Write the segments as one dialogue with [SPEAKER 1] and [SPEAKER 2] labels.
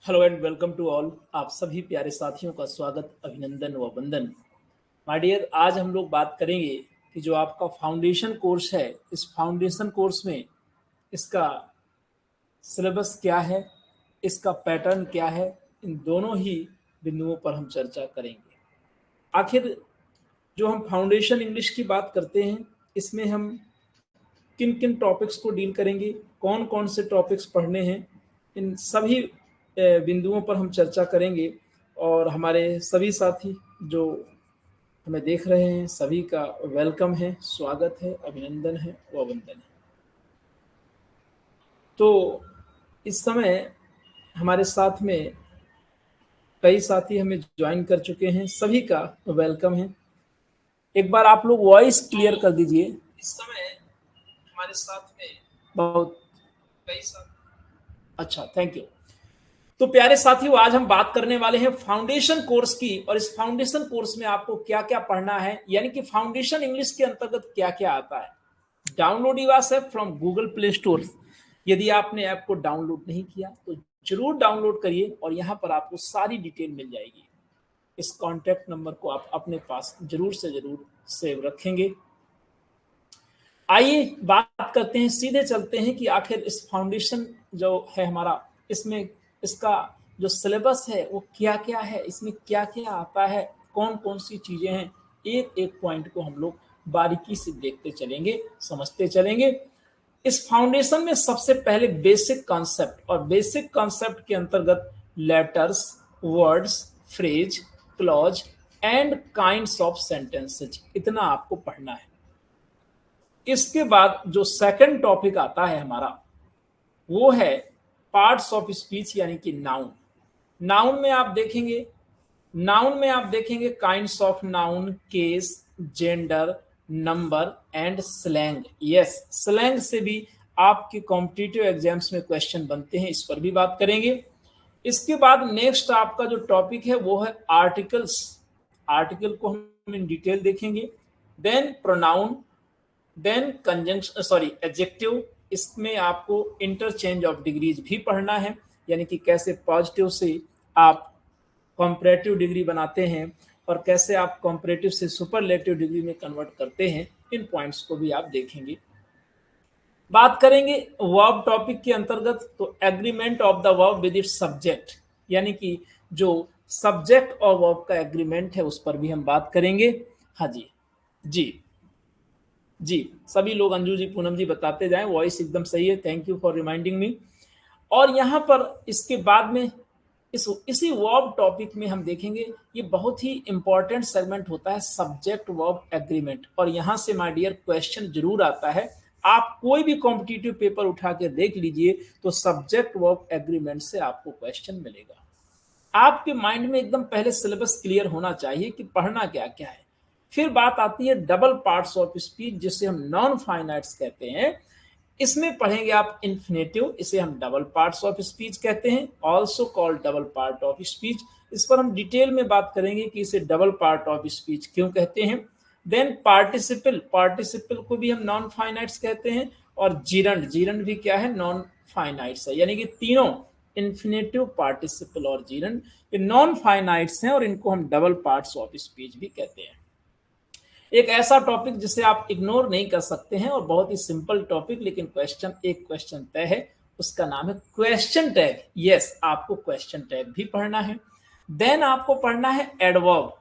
[SPEAKER 1] Hello and welcome to all. आप सभी प्यारे साथियों का स्वागत, अभिनंदन व वंदन। माय डियर, आज हम लोग बात करेंगे कि जो आपका फाउंडेशन कोर्स है, इस फाउंडेशन कोर्स में इसका सिलेबस क्या है, इसका पैटर्न क्या है, इन दोनों ही बिंदुओं पर हम चर्चा करेंगे। आखिर जो हम फाउंडेशन इंग्लिश की बात करते हैं, इसमें हम किन किन टॉपिक्स को डील करेंगे, कौन कौन से टॉपिक्स पढ़ने हैं, इन सभी बिंदुओं पर हम चर्चा करेंगे। और हमारे सभी साथी जो हमें देख रहे हैं, सभी का वेलकम है, स्वागत है, अभिनंदन है व वंदन है। तो इस समय हमारे साथ में कई साथी हमें ज्वाइन कर चुके हैं, सभी का वेलकम है। एक बार आप लोग वॉइस क्लियर कर दीजिए। इस समय हमारे साथ में बहुत कई साथी, अच्छा, थैंक यू। तो प्यारे साथियों, आज हम बात करने वाले हैं फाउंडेशन कोर्स की, और इस फाउंडेशन कोर्स में आपको क्या क्या पढ़ना है, यानी कि फाउंडेशन इंग्लिश के अंतर्गत क्या क्या आता है। डाउनलोड ईवास app from Google Play Store. यदि आपने ऐप को डाउनलोड नहीं किया तो जरूर डाउनलोड करिए, और यहाँ पर आपको सारी डिटेल मिल जाएगी। इस कॉन्टैक्ट नंबर को आप अपने पास जरूर से जरूर सेव रखेंगे। आइए बात करते हैं, सीधे चलते हैं कि आखिर इस फाउंडेशन जो है हमारा, इसमें इसका जो सिलेबस है वो क्या क्या है, इसमें क्या क्या आता है, कौन कौन सी चीजें हैं। एक एक पॉइंट को हम लोग बारीकी से देखते चलेंगे, समझते चलेंगे। इस फाउंडेशन में सबसे पहले बेसिक कॉन्सेप्ट, और बेसिक कॉन्सेप्ट के अंतर्गत letters, words, phrase, clause and kinds of sentences, इतना आपको पढ़ना है। इसके बाद जो सेकंड टॉपिक आता है हमारा, वो है पार्ट्स ऑफ स्पीच, यानी कि नाउन। नाउन में आप देखेंगे kinds of noun, case, gender, number and slang. Yes, slang से भी आपके कॉम्पिटिटिव एग्जाम्स में क्वेश्चन बनते हैं, इस पर भी बात करेंगे। इसके बाद नेक्स्ट आपका जो टॉपिक है वो है आर्टिकल्स। आर्टिकल को हम इन डिटेल देखेंगे। Then pronoun, then conjunction, adjective. इसमें आपको इंटरचेंज ऑफ डिग्रीज भी पढ़ना है, यानी कि कैसे पॉजिटिव से आप कॉम्परेटिव डिग्री बनाते हैं और कैसे आप कॉम्परेटिव से सुपरलेटिव डिग्री में कन्वर्ट करते हैं। इन पॉइंट्स को भी आप देखेंगे। बात करेंगे वर्ब टॉपिक के अंतर्गत, तो agreement of the verb with its subject, यानी कि जो सब्जेक्ट और वर्ब का एग्रीमेंट है उस पर भी हम बात करेंगे। हाँ जी, जी जी, सभी लोग अंजू जी, पूनम जी बताते जाएं, वॉइस एकदम सही है, thank you for reminding me. और यहाँ पर इसके बाद में इसी वर्ब टॉपिक में हम देखेंगे, ये बहुत ही इंपॉर्टेंट सेगमेंट होता है, सब्जेक्ट वर्ब एग्रीमेंट। और यहाँ से माय डियर क्वेश्चन जरूर आता है। आप कोई भी कॉम्पिटिटिव पेपर उठा के देख लीजिए तो सब्जेक्ट वर्ब एग्रीमेंट से आपको क्वेश्चन मिलेगा। आपके माइंड में एकदम पहले सिलेबस क्लियर होना चाहिए कि पढ़ना क्या क्या है। फिर बात आती है डबल पार्ट्स ऑफ स्पीच, जिसे हम नॉन फाइनाइट्स कहते हैं। इसमें पढ़ेंगे आप इन्फिनेटिव, इसे हम डबल पार्ट्स ऑफ स्पीच कहते हैं, also called double part of speech. इस पर हम डिटेल में बात करेंगे कि इसे डबल पार्ट ऑफ स्पीच क्यों कहते हैं। देन पार्टिसिपल, पार्टिसिपल को भी हम नॉन फाइनाइट्स कहते हैं। और जीरंड, जीरंड भी क्या है, नॉन फाइनाइट्स है। यानी कि तीनों इन्फिनेटिव, पार्टिसिपल और जीरंड, ये नॉन फाइनाइट्स हैं और इनको हम डबल पार्ट्स ऑफ स्पीच भी कहते हैं। एक ऐसा टॉपिक जिसे आप इग्नोर नहीं कर सकते हैं, और बहुत ही सिंपल टॉपिक, लेकिन एक क्वेश्चन तय है, उसका नाम है क्वेश्चन टैग। यस, आपको क्वेश्चन टैग भी पढ़ना है। देन आपको पढ़ना है adverb,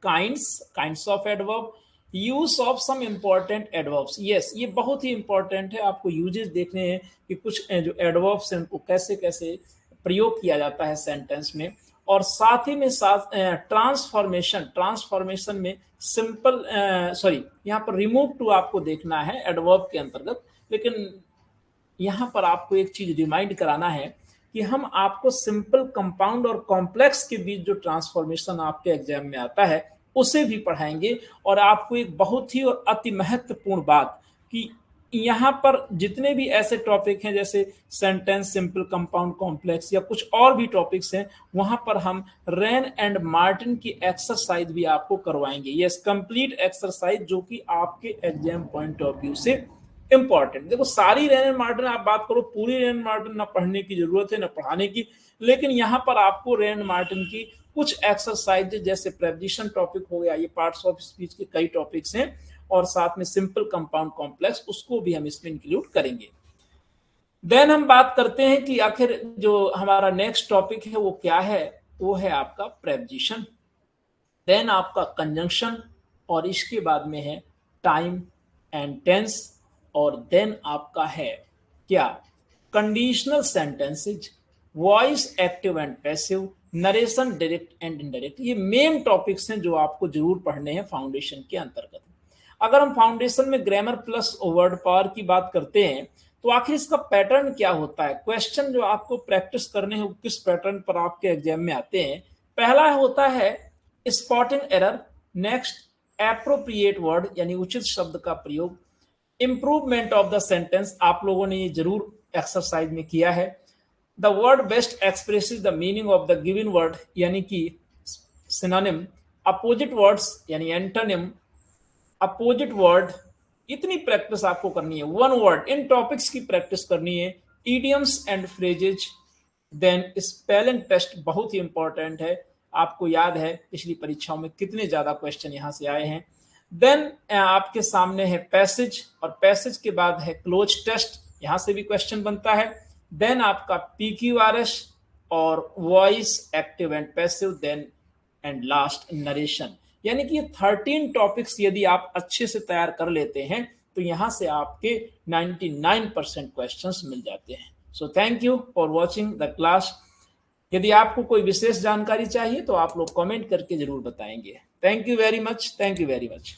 [SPEAKER 1] kinds of adverb, use of some important adverbs. Yes, ये बहुत ही इंपॉर्टेंट है, आपको यूजेस देखने हैं कि कुछ जो एडवर्ब्स हैं उनको कैसे कैसे प्रयोग किया जाता है सेंटेंस में। और साथ ही में साथ ट्रांसफॉर्मेशन में सिंपल, यहाँ पर रिमूव टू आपको देखना है एडवर्ब के अंतर्गत। लेकिन यहाँ पर आपको एक चीज रिमाइंड कराना है कि हम आपको सिंपल, कंपाउंड और कॉम्प्लेक्स के बीच जो ट्रांसफॉर्मेशन आपके एग्जाम में आता है उसे भी पढ़ाएंगे। और आपको एक बहुत ही और अति महत्वपूर्ण बात कि यहाँ पर जितने भी ऐसे टॉपिक हैं, जैसे सेंटेंस, सिंपल, कंपाउंड, कॉम्प्लेक्स या कुछ और भी टॉपिक्स हैं, वहां पर हम रेन एंड मार्टिन की एक्सरसाइज भी आपको करवाएंगे। यस, कंप्लीट एक्सरसाइज, जो कि आपके एग्जाम पॉइंट ऑफ व्यू से इंपॉर्टेंट। देखो सारी रेन एंड मार्टिन आप बात करो, पूरी रेन एंड मार्टिन ना पढ़ने की जरूरत है ना पढ़ाने की, लेकिन यहाँ पर आपको रेन एंड मार्टिन की कुछ एक्सरसाइज जैसे प्रेपोजिशन टॉपिक हो गया, ये पार्ट्स ऑफ स्पीच के कई टॉपिक्स हैं, और साथ में सिंपल कंपाउंड कॉम्प्लेक्स उसको भी हम इसमें इंक्लूड करेंगे। देन हम बात करते हैं कि आखिर जो हमारा नेक्स्ट टॉपिक है वो क्या है, वो है आपका प्रेपोजिशन, देन आपका कंजंक्शन, और इसके बाद में है टाइम एंड टेंस, और देन आपका है क्या conditional sentences, voice active and passive, narration direct and indirect. ये मेन टॉपिक्स हैं जो आपको जरूर पढ़ने हैं फाउंडेशन के अंतर्गत। अगर हम फाउंडेशन में ग्रामर प्लस वर्ड पावर की बात करते हैं तो आखिर इसका पैटर्न क्या होता है, क्वेश्चन जो आपको प्रैक्टिस करने हैं किस पैटर्न पर आपके एग्जाम में आते हैं। पहला होता है spotting error, next appropriate word यानी उचित शब्द का प्रयोग, इंप्रूवमेंट ऑफ द सेंटेंस, आप लोगों ने ये जरूर एक्सरसाइज में किया है, the word best expresses the meaning of the given word यानी कि सिनोनिम, अपोजिट वर्ड्स यानी एंटोनिम, अपोजिट वर्ड, इतनी प्रैक्टिस आपको करनी है, वन वर्ड, इन टॉपिक्स की प्रैक्टिस करनी है, idioms and phrases, then spelling test बहुत ही इंपॉर्टेंट है, आपको याद है पिछली परीक्षाओं में कितने ज्यादा क्वेश्चन यहां से आए हैं। देन आपके सामने है पैसेज, और पैसेज के बाद है क्लोज टेस्ट, यहां से भी क्वेश्चन बनता है। देन आपका PQRS और voice active and passive, then and last narration. यानी कि ये 13 टॉपिक्स यदि आप अच्छे से तैयार कर लेते हैं तो यहां से आपके 99% क्वेश्चंस मिल जाते हैं। So thank you for watching the class. यदि आपको कोई विशेष जानकारी चाहिए तो आप लोग कमेंट करके जरूर बताएंगे। Thank you very much, thank you very much.